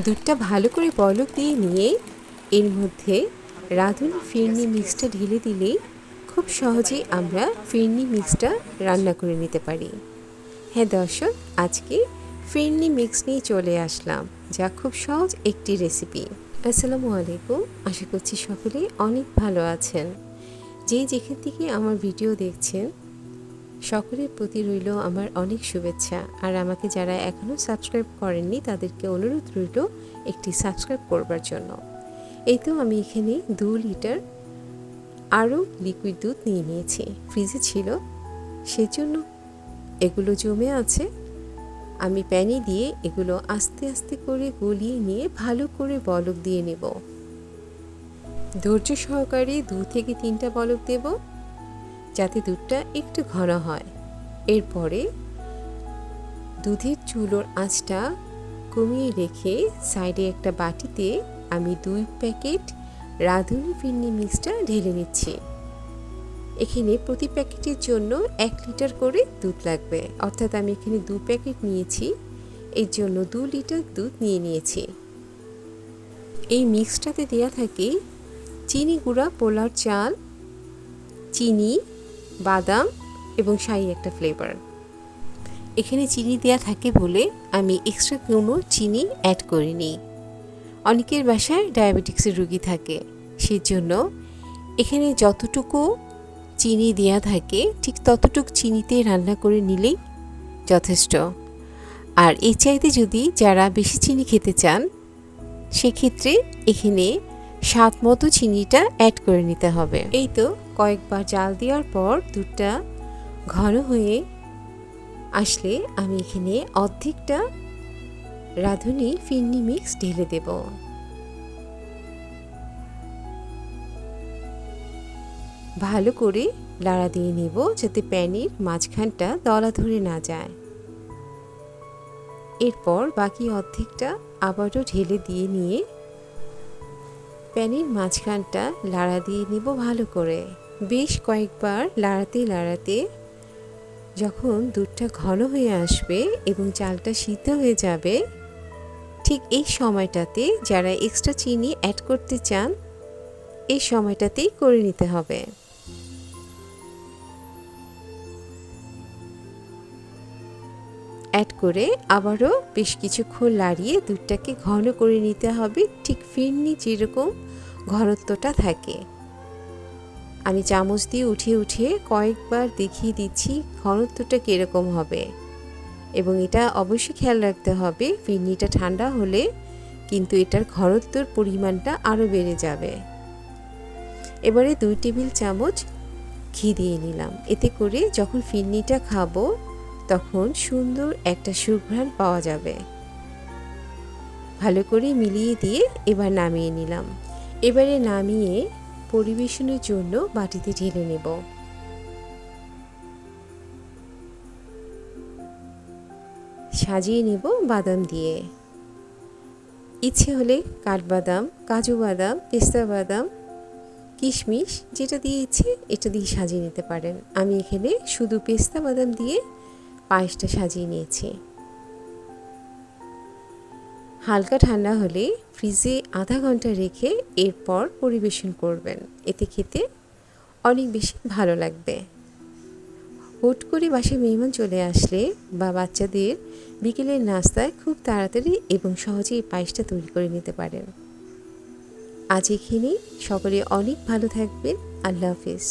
দুধটা ভালো করে বলক দিয়ে নিয়ে এর মধ্যে রাঁধুনি ফিরনি মিক্সটা ঢেলে দিলেই খুব সহজেই আমরা ফিরনি মিক্সটা রান্না করে নিতে পারি। হ্যাঁ দর্শক, আজকে ফিরনি মিক্স নিয়ে চলে আসলাম, যা খুব সহজ একটি রেসিপি। আসসালামু আলাইকুম, আশা করছি সকলেই অনেক ভালো আছেন। যেখান থেকে আমার ভিডিও দেখছেন সকলের প্রতি রইল আমার অনেক শুভেচ্ছা। আর আমাকে যারা এখনও সাবস্ক্রাইব করেননি তাদেরকে অনুরোধ রইল একটি সাবস্ক্রাইব করবার জন্য। এই তো আমি এখানে 2 লিটার আরও লিকুইড দুধ নিয়ে নিয়েছি, ফ্রিজে ছিল সেজন্য এগুলো জমে আছে। আমি প্যানে দিয়ে এগুলো আস্তে আস্তে করে গলিয়ে নিয়ে ভালো করে বলক দিয়ে নেব। ধৈর্য সহকারে 2 থেকে 3টা বলক দেব যাতে দুধটা একটু ঘন হয়। এরপরে দুধের চুলোর আঁচটা কমিয়ে রেখে সাইডে একটা বাটিতে আমি 2 প্যাকেট রাঁধুনি ফিরনি মিক্সটা ঢেলে নিচ্ছি। এখানে প্রতি প্যাকেটের জন্য 1 লিটার করে দুধ লাগবে, অর্থাৎ আমি এখানে 2 প্যাকেট নিয়েছি, এর জন্য 2 লিটার দুধ নিয়ে নিয়েছি। এই মিক্সটাতে দেয়া থাকে চিনি গুঁড়া, পোলার চাল, চিনি, বাদাম এবং শাহি একটা ফ্লেভার। এখানে চিনি দেয়া থাকে বলে আমি এক্সট্রা কোনো চিনি অ্যাড করিনি। অনেকের বাসায় ডায়াবেটিক্সের রোগী থাকে, সেজন্য এখানে যতটুকু চিনি দেয়া থাকে ঠিক ততটুকু চিনিতে রান্না করে নিলেই যথেষ্ট। আর এর চাইতে যদি যারা বেশি চিনি খেতে চান সেক্ষেত্রে এখানে স্বাদ মতো চিনিটা অ্যাড করে নিতে হবে। এই তো কয়েকবার জাল দেওয়ার পর দুধটা ঘন হয়ে আসলে আমি এখানে অর্ধেকটা রাঁধুনি ফিরনি মিক্স ঢেলে দেব। ভালো করে লাড়া দিয়ে নেব যাতে প্যানের মাঝখানটা দলা ধরে না যায়। এরপর বাকি অর্ধেকটা আবারও ঢেলে দিয়ে নিয়ে প্যানের মাঝখানটা লাড়া দিয়ে নেব ভালো করে। বেশ কয়েকবার লাড়াতে যখন দুধটা ঘন হয়ে আসবে এবং চালটা সিদ্ধ হয়ে যাবে, ঠিক এই সময়টাতে যারা এক্সট্রা চিনি অ্যাড করতে চান এই সময়টাতেই করে নিতে হবে। অ্যাড করে আবারও বেশ কিছুক্ষণ লাড়িয়ে দুধটাকে ঘন করে নিতে হবে, ঠিক ফিরনি যেরকম ঘনত্বটা থাকে। আমি চামচ দিয়ে উঠিয়ে কয়েকবার দেখিয়ে দিচ্ছি ঘনত্বটা কীরকম হবে, এবং এটা অবশ্যই খেয়াল রাখতে হবে ফিরনিটা ঠান্ডা হলে কিন্তু এটার ঘনত্বর পরিমাণটা আরও বেড়ে যাবে। এবারে 2 টেবিল চামচ ঘি দিয়ে নিলাম, এতে করে যখন ফিরনিটা খাবো তখন সুন্দর একটা সুঘ্রাণ পাওয়া যাবে। ভালো করে মিলিয়ে দিয়ে এবার নামিয়ে নিলাম। এবারে নামিয়ে পরিবেশনের জন্য বাটিতে ঢেলে নেব। সাজিয়ে নেব বাদাম দিয়ে। ইচ্ছে হলে কাঠবাদাম, কাজু বাদাম, পেস্তা বাদাম, কিশমিশ যেটা দিয়ে ইচ্ছে এটা দিয়ে সাজিয়ে নিতে পারেন। আমি এখানে শুধু পেস্তা বাদাম দিয়ে পায়েসটা সাজিয়ে নিয়েছি। হালকা ঠান্ডা হলে ফ্রিজে আধা ঘন্টা রেখে এরপর পরিবেশন করবেন, এতে খেতে অনেক বেশি ভালো লাগবে। হুট করে বাসায় মেহমান চলে আসলে বা বাচ্চাদের বিকেলের নাস্তায় খুব তাড়াতাড়ি এবং সহজেই এই পায়েসটা তৈরি করে নিতে পারেন। আজ এখানেই, সকলে অনেক ভালো থাকবেন। আল্লাহ হাফেজ।